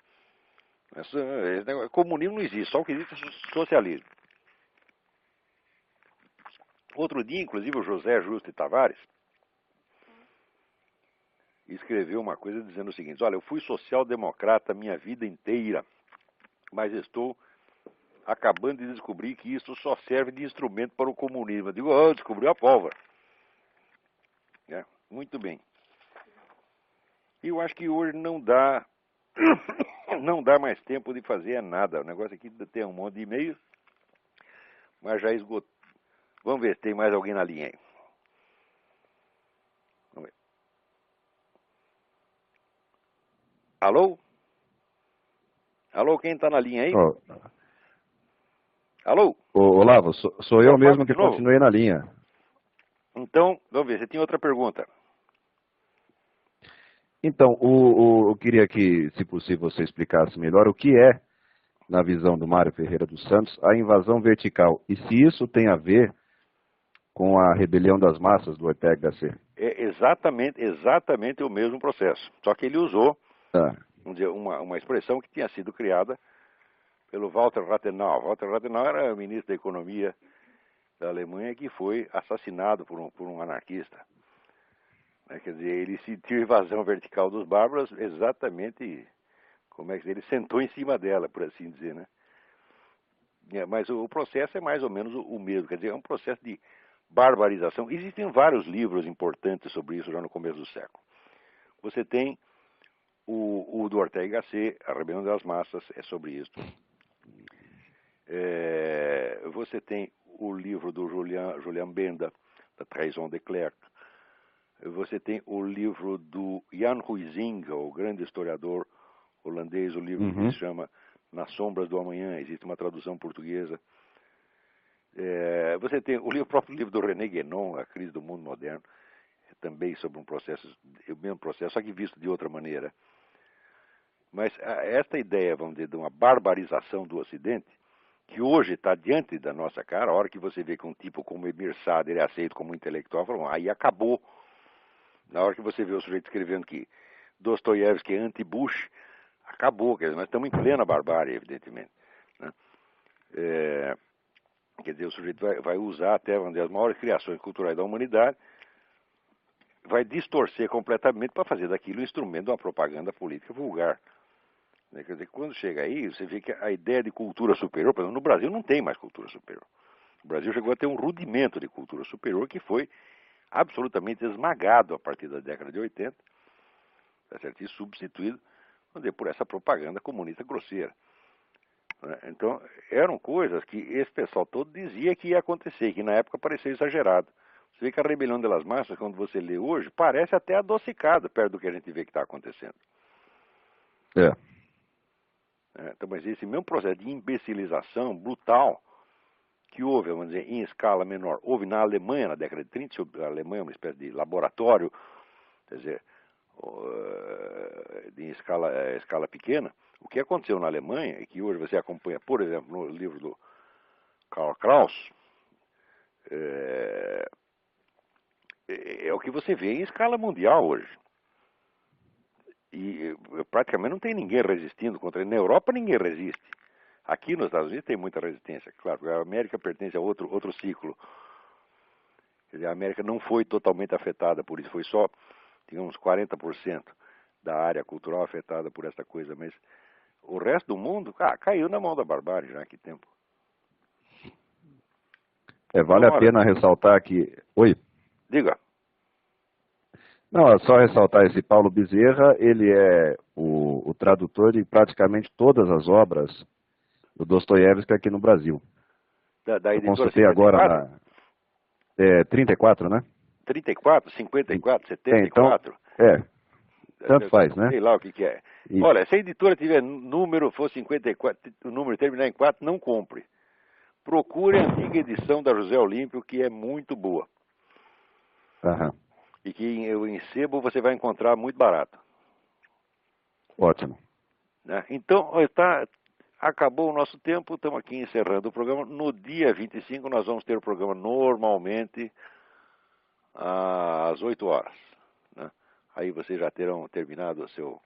Comunismo não existe, só o que existe é socialismo. Outro dia, inclusive, o José Justo de Tavares escreveu uma coisa dizendo o seguinte: olha, eu fui social-democrata minha vida inteira, mas estou acabando de descobrir que isso só serve de instrumento para o comunismo. Eu digo, oh, descobriu a pólvora. Muito bem. E eu acho que hoje não dá mais tempo de fazer nada. O negócio aqui tem um monte de e-mails, mas já esgotou. Vamos ver se tem mais alguém na linha aí. Vamos ver. Alô? Alô, quem está na linha aí? Oh. Alô? Olavo, sou eu mesmo que continuei na linha. Então, vamos ver, você tinha outra pergunta. Então, eu queria que, se possível, você explicasse melhor o que é, na visão do Mário Ferreira dos Santos, a invasão vertical. E se isso tem a ver com a rebelião das massas do Ortega Gasset. É exatamente o mesmo processo. Só que ele usou vamos dizer, uma expressão que tinha sido criada pelo Walter Rathenau. Walter Rathenau era ministro da Economia da Alemanha que foi assassinado por um anarquista. Quer dizer, ele sentiu invasão vertical dos bárbaros exatamente como é que ele sentou em cima dela, por assim dizer, né? Mas o processo é mais ou menos o mesmo, quer dizer, é um processo de barbarização. Existem vários livros importantes sobre isso já no começo do século. Você tem o do Ortega Gasset, A Rebelião das Massas, é sobre isso. Você tem o livro do Julian Benda, da Trahison de Klerk. Você tem o livro do Jan Huizinga, o grande historiador holandês, o livro que se chama Nas Sombras do Amanhã, existe uma tradução portuguesa. Você tem o próprio livro do René Guénon, A Crise do Mundo Moderno, também sobre um processo, o mesmo processo, só que visto de outra maneira. Mas esta ideia, vamos dizer, de uma barbarização do Ocidente, que hoje está diante da nossa cara, a hora que você vê que um tipo como Emir Sader é aceito como intelectual, falam, aí acabou. Na hora que você vê o sujeito escrevendo que Dostoiévski é anti-Bush, acabou, quer dizer, nós estamos em plena barbárie, evidentemente. Né? Quer dizer, o sujeito vai usar até, vamos dizer, as maiores criações culturais da humanidade, vai distorcer completamente para fazer daquilo um instrumento de uma propaganda política vulgar. Quer dizer, quando chega aí, você vê que a ideia de cultura superior, por exemplo, no Brasil não tem mais cultura superior. O Brasil chegou a ter um rudimento de cultura superior que foi absolutamente esmagado a partir da década de 80, tá certo? E substituído por essa propaganda comunista grosseira. Então, eram coisas que esse pessoal todo dizia que ia acontecer, que na época parecia exagerado. Você vê que a rebelião das massas, quando você lê hoje, parece até adocicada perto do que a gente vê que está acontecendo. Então, mas esse mesmo processo de imbecilização brutal que houve, vamos dizer, em escala menor, houve na Alemanha na década de 30, a Alemanha é uma espécie de laboratório, quer dizer, em escala pequena. O que aconteceu na Alemanha é que hoje você acompanha, por exemplo, no livro do Karl Kraus, é o que você vê em escala mundial hoje. E praticamente não tem ninguém resistindo contra ele. Na Europa ninguém resiste. Aqui nos Estados Unidos tem muita resistência, claro, porque a América pertence a outro ciclo. Quer dizer, a América não foi totalmente afetada por isso, foi só, digamos, 40% da área cultural afetada por essa coisa, mas o resto do mundo, caiu na mão da barbárie já há que tempo. Vale a pena ressaltar que... Oi? Diga. Não, é só ressaltar esse Paulo Bezerra, ele é o tradutor de praticamente todas as obras do Dostoiévski aqui no Brasil. Da eu consultei agora na 34, né? 34, 54, 74. Então, tanto faz, né? Sei lá o que é. Olha, se a editora tiver número, for 54, o número terminar em 4, não compre. Procure a antiga edição da José Olímpio, que é muito boa. E que em sebo você vai encontrar muito barato. Ótimo. Então, está acabou o nosso tempo, estamos aqui encerrando o programa. No dia 25 nós vamos ter o programa normalmente às 8 horas. Né? Aí vocês já terão terminado o seu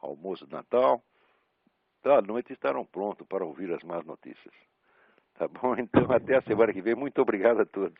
almoço de Natal. À noite estarão prontos para ouvir as más notícias. Tá bom? Então até a semana que vem. Muito obrigado a todos.